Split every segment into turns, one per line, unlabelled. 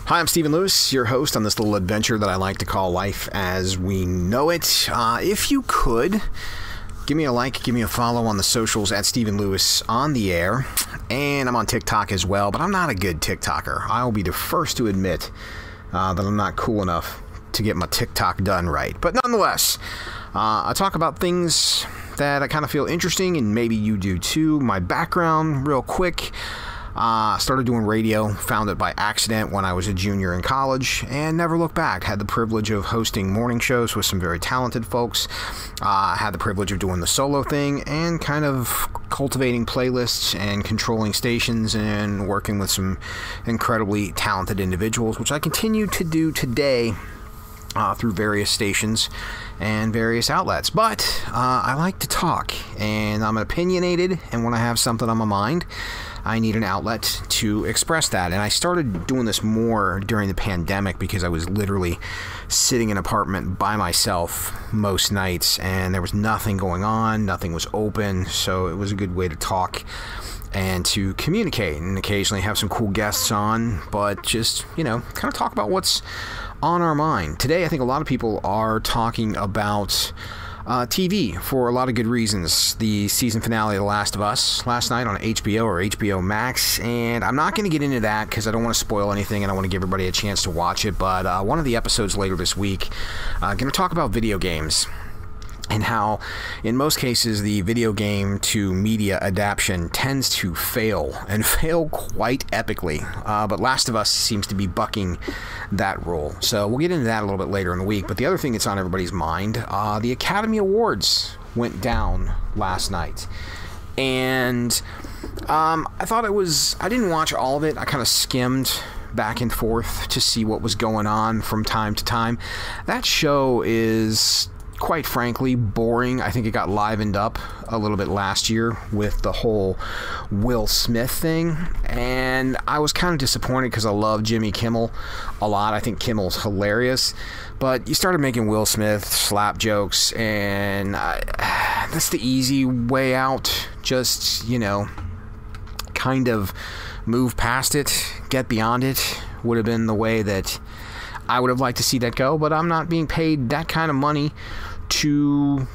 Hi, I'm Stephen Lewis, your host on this little adventure that I like to call Life as We Know It. If you could, give me a like, give me a follow on the socials at Stephen Lewis on the air. And I'm on TikTok as well, but I'm not a good TikToker. I'll be the first to admit that I'm not cool enough to get my TikTok done right. But nonetheless, I talk about things that I kind of feel interesting, and maybe you do too. My background, real quick. Started doing radio, found it by accident when I was a junior in college, and never looked back. Had the privilege of hosting morning shows with some very talented folks. Had the privilege of doing the solo thing and kind of cultivating playlists and controlling stations and working with some incredibly talented individuals, which I continue to do today through various stations and various outlets. But I like to talk, and I'm opinionated, and when I have something on my mind, I need an outlet to express that. And I started doing this more during the pandemic because I was literally sitting in an apartment by myself most nights, and there was nothing going on, nothing was open, so it was a good way to talk and to communicate and occasionally have some cool guests on, but just, kind of talk about what's on our mind. Today, I think a lot of people are talking about TV for a lot of good reasons. The season finale of The Last of Us last night on HBO or HBO Max, and I'm not going to get into that because I don't want to spoil anything and I want to give everybody a chance to watch it, but one of the episodes later this week, going to talk about video games and how, in most cases, the video game to media adaptation tends to fail, and fail quite epically. But Last of Us seems to be bucking that rule. So we'll get into that a little bit later in the week. But the other thing that's on everybody's mind, the Academy Awards went down last night. And I thought I didn't watch all of it. I kind of skimmed back and forth to see what was going on from time to time. That show is, quite frankly, boring. I think it got livened up a little bit last year with the whole Will Smith thing, and I was kind of disappointed because I love Jimmy Kimmel a lot. I think Kimmel's hilarious, but you started making Will Smith slap jokes, and that's the easy way out. Just, kind of move past it, get beyond it, would have been the way that I would have liked to see that go, but I'm not being paid that kind of money to,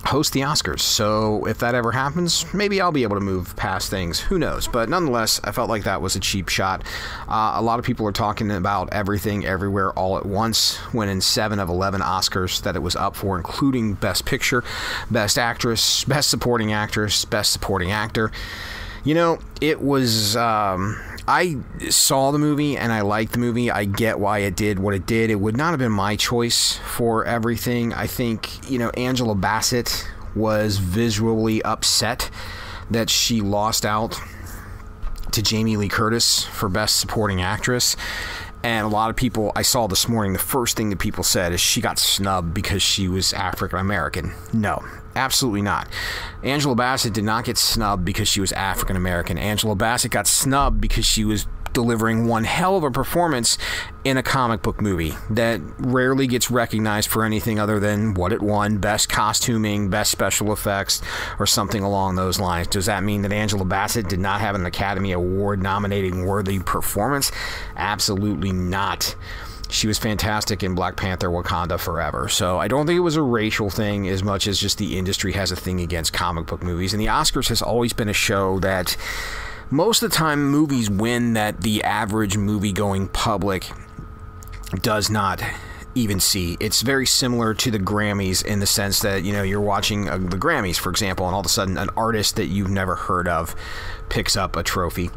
host the Oscars. So if that ever happens, maybe I'll be able to move past things. Who knows? But nonetheless, I felt like that was a cheap shot. A lot of people are talking about Everything Everywhere All at Once, winning 7 of 11 Oscars that it was up for, including Best Picture, Best Actress, Best Supporting Actress, Best Supporting Actor. It was, I saw the movie and I liked the movie. I get why it did what it did. It would not have been my choice for everything. I think, Angela Bassett was visually upset that she lost out to Jamie Lee Curtis for Best Supporting Actress. And a lot of people I saw this morning, the first thing that people said is she got snubbed because she was African American. No, absolutely not. Angela Bassett did not get snubbed because she was African American. Angela Bassett got snubbed because she was delivering one hell of a performance in a comic book movie that rarely gets recognized for anything other than what it won, best costuming, best special effects, or something along those lines. Does that mean that Angela Bassett did not have an Academy Award nominating worthy performance? Absolutely not. She was fantastic in Black Panther: Wakanda Forever. So I don't think it was a racial thing as much as just the industry has a thing against comic book movies. And the Oscars has always been a show that most of the time movies win that the average movie-going public does not even see. It's very similar to the Grammys in the sense that, you're watching the Grammys, for example, and all of a sudden an artist that you've never heard of picks up a trophy.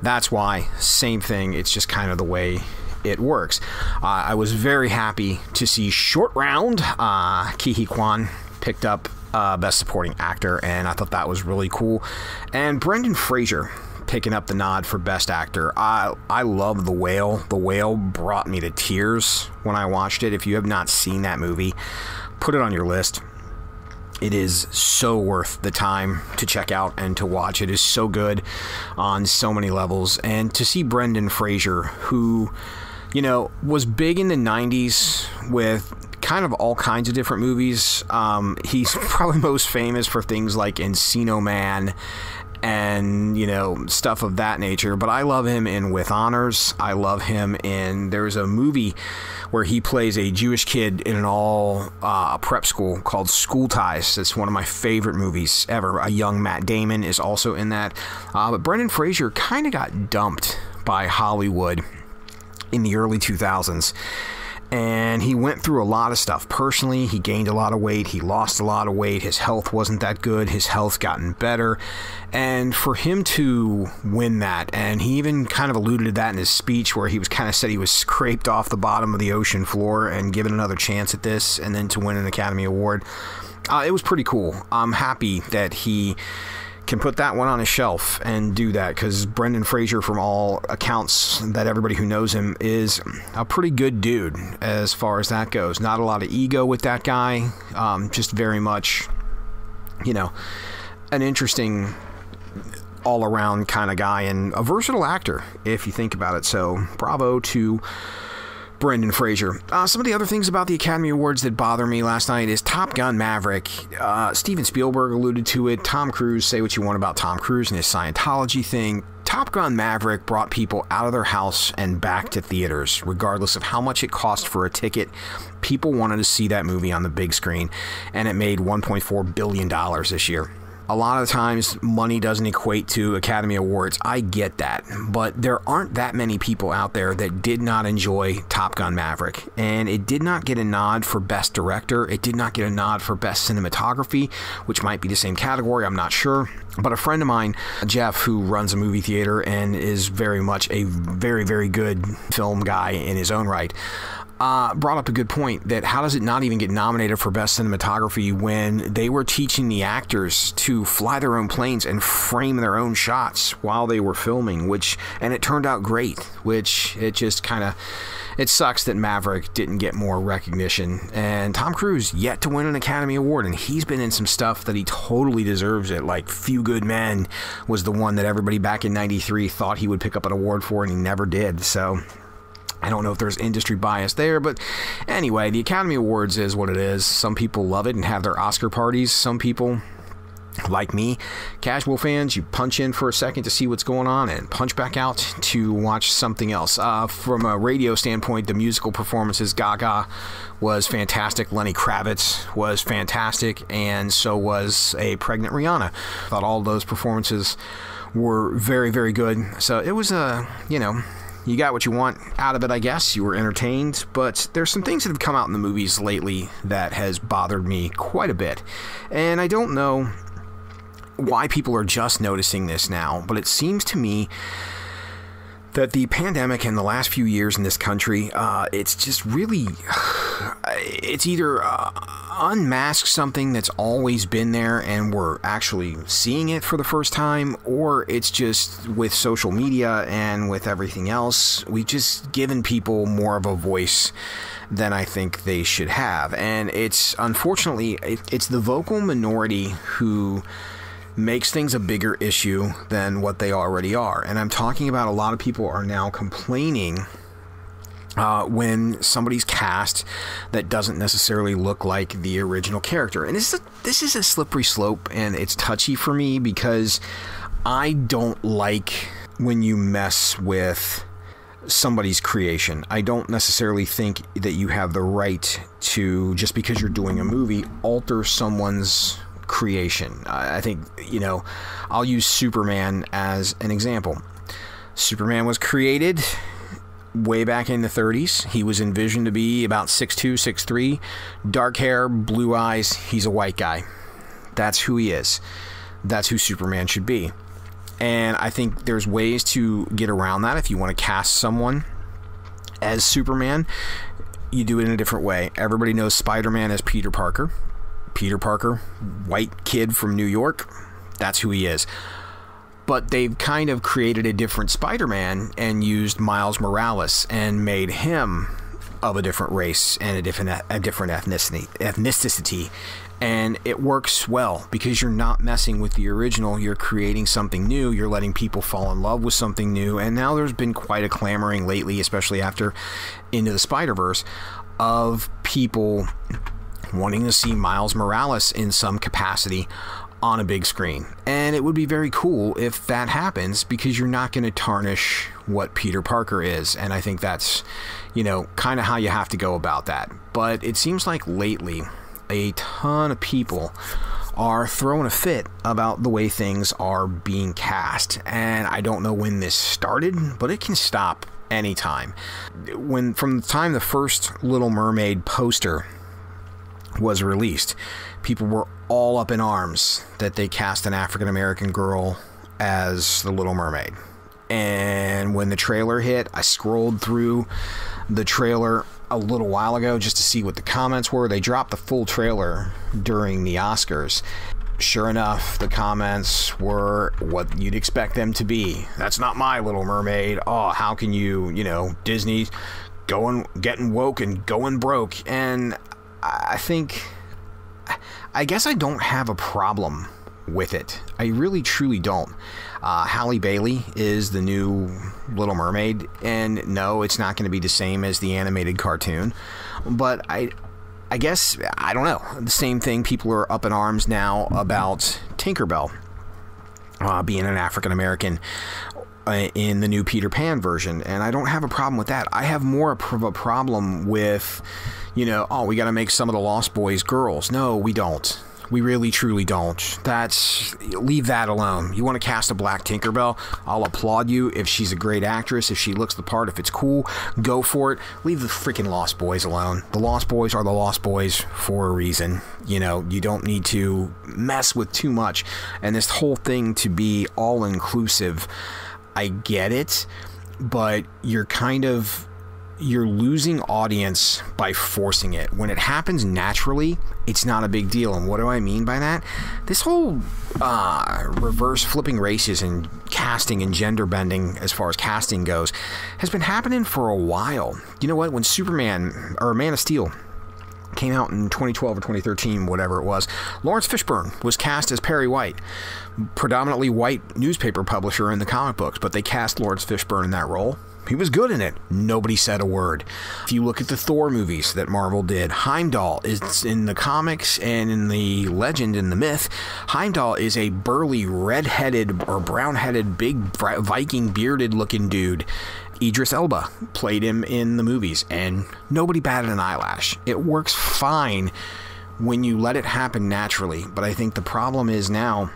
That's why, same thing, it's just kind of the way it works. I was very happy to see Short Round. Ke Huy Quan picked up Best Supporting Actor, and I thought that was really cool. And Brendan Fraser picking up the nod for Best Actor. I love The Whale. The Whale brought me to tears when I watched it. If you have not seen that movie, put it on your list. It is so worth the time to check out and to watch. It is so good on so many levels. And to see Brendan Fraser, who, was big in the 90s with kind of all kinds of different movies. He's probably most famous for things like Encino Man and, you know, stuff of that nature. But I love him in With Honors. I love him in, there's a movie where he plays a Jewish kid in an all prep school called School Ties. It's one of my favorite movies ever. A young Matt Damon is also in that. But Brendan Fraser kind of got dumped by Hollywood in the early 2000s. And he went through a lot of stuff. Personally, he gained a lot of weight. He lost a lot of weight. His health wasn't that good. His health's gotten better. And for him to win that, and he even kind of alluded to that in his speech where he was kind of said he was scraped off the bottom of the ocean floor and given another chance at this, and then to win an Academy Award. It was pretty cool. I'm happy that he can put that one on his shelf and do that, because Brendan Fraser, from all accounts that everybody who knows him, is a pretty good dude as far as that goes. Not a lot of ego with that guy, just very much, you know, an interesting all-around kind of guy and a versatile actor if you think about it. So bravo to Brendan Fraser. Some of the other things about the Academy Awards that bother me last night is Top Gun Maverick. Steven Spielberg alluded to it. Tom Cruise, say what you want about Tom Cruise and his Scientology thing. Top Gun Maverick brought people out of their house and back to theaters, regardless of how much it cost for a ticket. People wanted to see that movie on the big screen, and it made $1.4 billion this year. A lot of times, money doesn't equate to Academy Awards. I get that. But there aren't that many people out there that did not enjoy Top Gun Maverick. And it did not get a nod for Best Director. It did not get a nod for Best Cinematography, which might be the same category. I'm not sure. But a friend of mine, Jeff, who runs a movie theater and is very much a very, very good film guy in his own right, brought up a good point that how does it not even get nominated for Best Cinematography when they were teaching the actors to fly their own planes and frame their own shots while they were filming, and it turned out great, which it just kind of, it sucks that Maverick didn't get more recognition. And Tom Cruise yet to win an Academy Award, and he's been in some stuff that he totally deserves it, like Few Good Men was the one that everybody back in 93 thought he would pick up an award for, and he never did. So I don't know if there's industry bias there, but anyway, the Academy Awards is what it is. Some people love it and have their Oscar parties. Some people, like me, casual fans, you punch in for a second to see what's going on and punch back out to watch something else. From a radio standpoint, the musical performances, Gaga was fantastic. Lenny Kravitz was fantastic, and so was a pregnant Rihanna. I thought all those performances were very, very good. So it was you got what you want out of it, I guess. You were entertained, but there's some things that have come out in the movies lately that has bothered me quite a bit. And I don't know why people are just noticing this now, but it seems to me that the pandemic in the last few years in this country, it's just really, it's either unmasked something that's always been there and we're actually seeing it for the first time, or it's just with social media and with everything else, we've just given people more of a voice than I think they should have. And it's, unfortunately, it's the vocal minority who makes things a bigger issue than what they already are. And I'm talking about a lot of people are now complaining when somebody's cast that doesn't necessarily look like the original character. And this is a slippery slope, and it's touchy for me because I don't like when you mess with somebody's creation. I don't necessarily think that you have the right to, just because you're doing a movie, alter someone's creation. I think, I'll use Superman as an example. Superman was created way back in the 30s. He was envisioned to be about 6'2", 6'3", dark hair, blue eyes. He's a white guy. That's who he is. That's who Superman should be. And I think there's ways to get around that. If you want to cast someone as Superman, you do it in a different way. Everybody knows Spider-Man as Peter Parker. Peter Parker, white kid from New York. That's who he is. But they've kind of created a different Spider-Man and used Miles Morales and made him of a different race and a different ethnicity. And it works well because you're not messing with the original. You're creating something new. You're letting people fall in love with something new. And now there's been quite a clamoring lately, especially after Into the Spider-Verse, of people wanting to see Miles Morales in some capacity on a big screen. And it would be very cool if that happens, because you're not going to tarnish what Peter Parker is. And I think that's, you know, kind of how you have to go about that. But it seems like lately a ton of people are throwing a fit about the way things are being cast. And I don't know when this started, but it can stop anytime. From the time the first Little Mermaid poster was released, people were all up in arms that they cast an African American girl as the Little Mermaid. And when the trailer hit, I scrolled through the trailer a little while ago just to see what the comments were. They dropped the full trailer during the Oscars. Sure enough, the comments were what you'd expect them to be. That's not my Little Mermaid. Oh, how can you, Disney getting woke and going broke. And I guess I don't have a problem with it. I really truly don't. Halle Bailey is the new Little Mermaid, and no, it's not going to be the same as the animated cartoon, but I guess, I don't know, the same thing. People are up in arms now about Tinkerbell being an African American in the new Peter Pan version, and I don't have a problem with that. I have more of a problem with, we got to make some of the Lost Boys girls. No, we don't. We really, truly don't. Leave that alone. You want to cast a black Tinkerbell? I'll applaud you if she's a great actress, if she looks the part, if it's cool, go for it. Leave the freaking Lost Boys alone. The Lost Boys are the Lost Boys for a reason. You don't need to mess with too much. And this whole thing to be all-inclusive, I get it, but you're losing audience by forcing it. When it happens naturally, it's not a big deal. And what do I mean by that? This whole reverse flipping races and casting and gender bending, as far as casting goes, has been happening for a while. You know what? When Superman, or Man of Steel, came out in 2012 or 2013, whatever it was, Lawrence Fishburne was cast as Perry White, predominantly white newspaper publisher in the comic books, but they cast Lawrence Fishburne in that role. He was good in it. Nobody said a word. If you look at the Thor movies that Marvel did, Heimdall is in the comics and in the legend, in the myth. Heimdall is a burly, red-headed or brown-headed, big Viking bearded-looking dude. Idris Elba played him in the movies, and nobody batted an eyelash. It works fine when you let it happen naturally, but I think the problem is now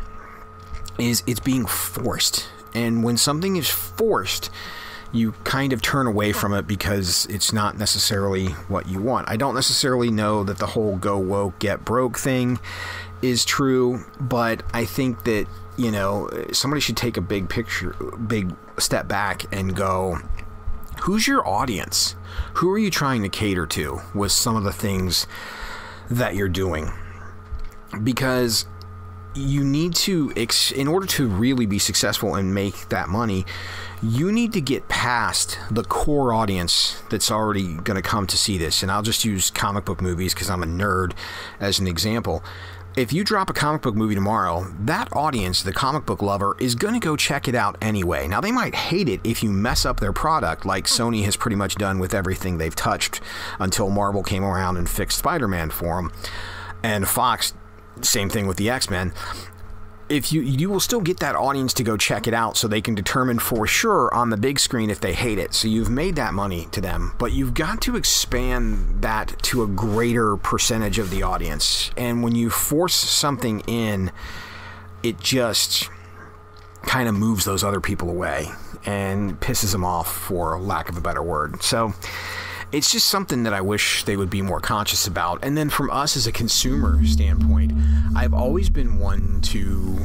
is it's being forced. And when something is forced, you kind of turn away from it because it's not necessarily what you want. I don't necessarily know that the whole go woke, get broke thing is true, but I think that, somebody should take a big step back and go, who's your audience? Who are you trying to cater to with some of the things that you're doing? Because you need to, in order to really be successful and make that money, you need to get past the core audience that's already going to come to see this. And I'll just use comic book movies because I'm a nerd as an example. If you drop a comic book movie tomorrow, that audience, the comic book lover, is going to go check it out anyway. Now, they might hate it if you mess up their product, like Sony has pretty much done with everything they've touched until Marvel came around and fixed Spider-Man for them. And Fox, same thing with the X-Men. If you will still get that audience to go check it out so they can determine for sure on the big screen if they hate it. So you've made that money to them, but you've got to expand that to a greater percentage of the audience. And when you force something in, it just kind of moves those other people away and pisses them off, for lack of a better word. So it's just something that I wish they would be more conscious about. And then from us as a consumer standpoint, I've always been one to,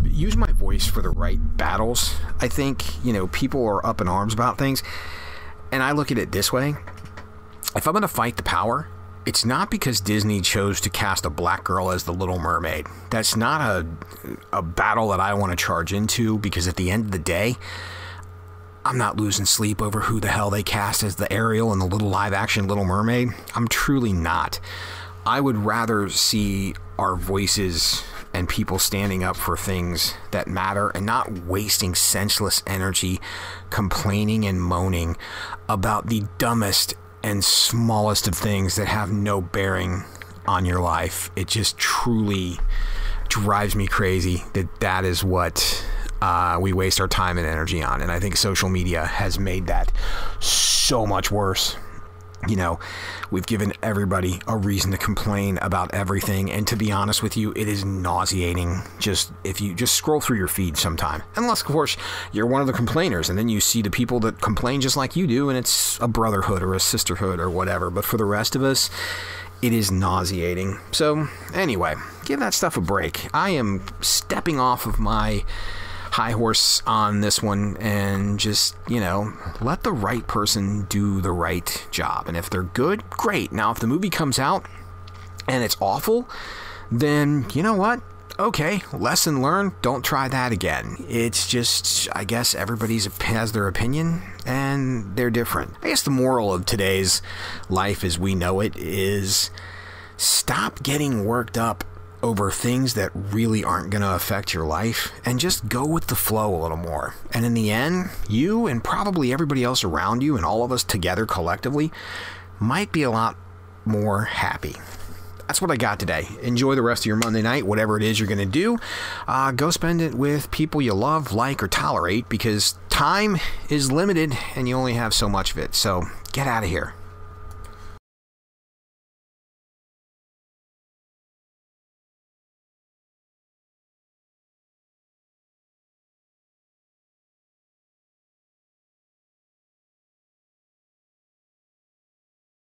use my voice for the right battles. I think, people are up in arms about things. And I look at it this way. If I'm going to fight the power, it's not because Disney chose to cast a black girl as the Little Mermaid. That's not a battle that I want to charge into, because at the end of the day, I'm not losing sleep over who the hell they cast as the Ariel and the little live-action Little Mermaid. I'm truly not. I would rather see our voices and people standing up for things that matter and not wasting senseless energy complaining and moaning about the dumbest and smallest of things that have no bearing on your life. It just truly drives me crazy that is what we waste our time and energy on. And I think social media has made that so much worse. You know, we've given everybody a reason to complain about everything. And to be honest with you, it is nauseating. Just if you just scroll through your feed sometime, unless, of course, you're one of the complainers, and then you see the people that complain just like you do, and it's a brotherhood or a sisterhood or whatever. But for the rest of us, it is nauseating. So anyway, give that stuff a break. I am stepping off of my high horse on this one and just, you know, let the right person do the right job. And if they're good, great. Now, if the movie comes out and it's awful, then you know what? Okay, lesson learned. Don't try that again. It's just, I guess everybody has their opinion and they're different. I guess the moral of today's life as we know it is stop getting worked up over things that really aren't going to affect your life and just go with the flow a little more. And in the end, you and probably everybody else around you and all of us together collectively might be a lot more happy. That's what I got today. Enjoy the rest of your Monday night, whatever it is you're going to do. Go spend it with people you love, like, or tolerate, because time is limited and you only have so much of it. So get out of here.